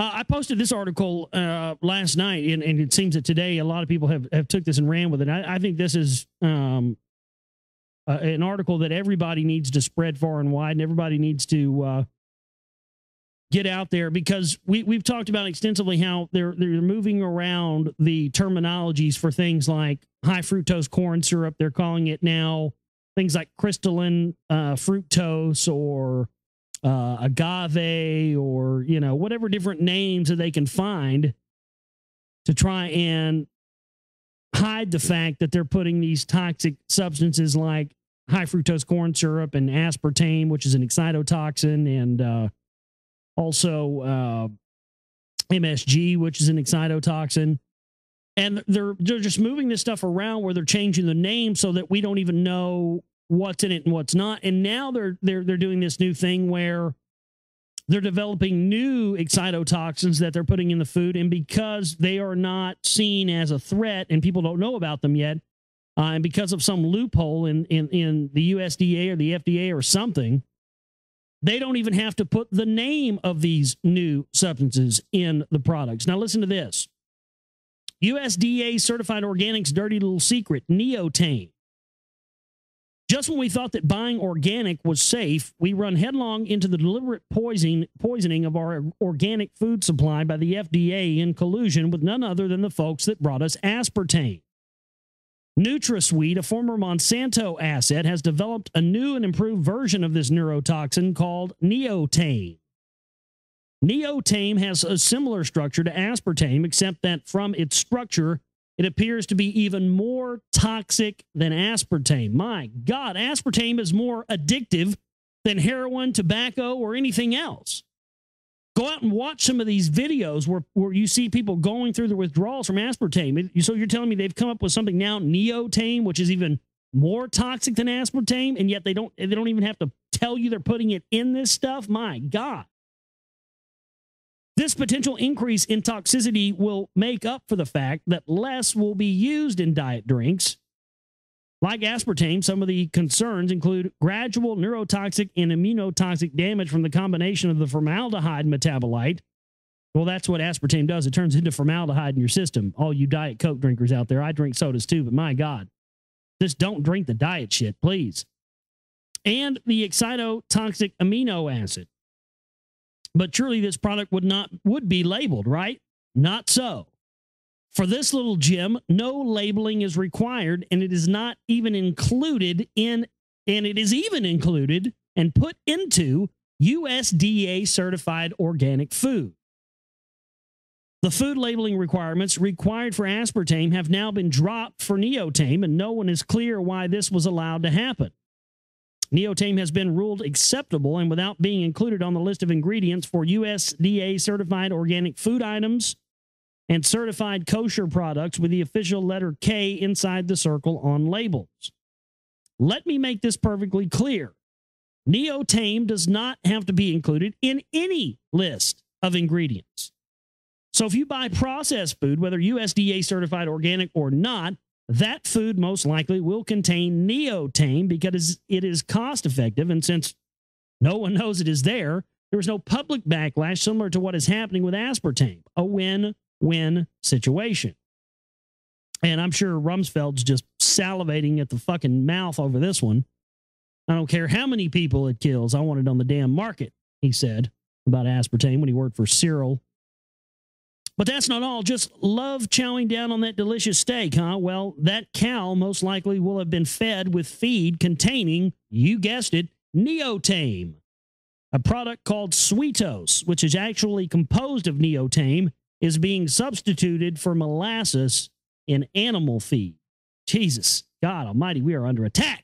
I posted this article last night, and it seems that today a lot of people have took this and ran with it. I think this is an article that everybody needs to spread far and wide, and everybody needs to get out there, because we've talked about extensively how they're moving around the terminologies for things like high fructose corn syrup. They're calling it now things like crystalline fructose or agave, or, you know, whatever different names that they can find to try and hide the fact that they're putting these toxic substances like high fructose corn syrup and aspartame, which is an excitotoxin, and also MSG, which is an excitotoxin. And they're just moving this stuff around where they're changing the name so that we don't even know what's in it and what's not. And now they're doing this new thing where they're developing new excitotoxins that they're putting in the food. And because they are not seen as a threat and people don't know about them yet, and because of some loophole in the USDA or the FDA or something, they don't even have to put the name of these new substances in the products. Now listen to this. USDA Certified Organic's dirty little secret, Neotame. Just when we thought that buying organic was safe, we run headlong into the deliberate poisoning of our organic food supply by the FDA in collusion with none other than the folks that brought us aspartame. NutraSweet, a former Monsanto asset, has developed a new and improved version of this neurotoxin called Neotame. Neotame has a similar structure to aspartame, except that from its structure, it appears to be even more toxic than aspartame. My God, aspartame is more addictive than heroin, tobacco, or anything else. Go out and watch some of these videos where you see people going through the withdrawals from aspartame. So you're telling me they've come up with something now, Neotame, which is even more toxic than aspartame, and yet they don't even have to tell you they're putting it in this stuff? My God. This potential increase in toxicity will make up for the fact that less will be used in diet drinks. Like aspartame, some of the concerns include gradual neurotoxic and immunotoxic damage from the combination of the formaldehyde metabolite. Well, that's what aspartame does. It turns into formaldehyde in your system. All you Diet Coke drinkers out there, I drink sodas too, but my God, just don't drink the diet shit, please. And the excitotoxic amino acid. But surely this product would be labeled, right? Not so. For this little gem, no labeling is required, and it is not even included in, and it is even included and put into USDA certified organic food. The food labeling requirements required for aspartame have now been dropped for Neotame, and no one is clear why this was allowed to happen. Neotame has been ruled acceptable and without being included on the list of ingredients for USDA certified organic food items and certified kosher products with the official letter K inside the circle on labels. Let me make this perfectly clear. Neotame does not have to be included in any list of ingredients. So if you buy processed food, whether USDA certified organic or not, that food most likely will contain Neotame because it is cost effective. And since no one knows it is there is no public backlash similar to what is happening with aspartame. A win-win situation. And I'm sure Rumsfeld's just salivating at the fucking mouth over this one. I don't care how many people it kills. I want it on the damn market, he said about aspartame when he worked for Cyril. But that's not all. Just love chowing down on that delicious steak, huh? Well, that cow most likely will have been fed with feed containing, you guessed it, Neotame, a product called Sweetos, which is actually composed of Neotame, is being substituted for molasses in animal feed. Jesus, God almighty, we are under attack.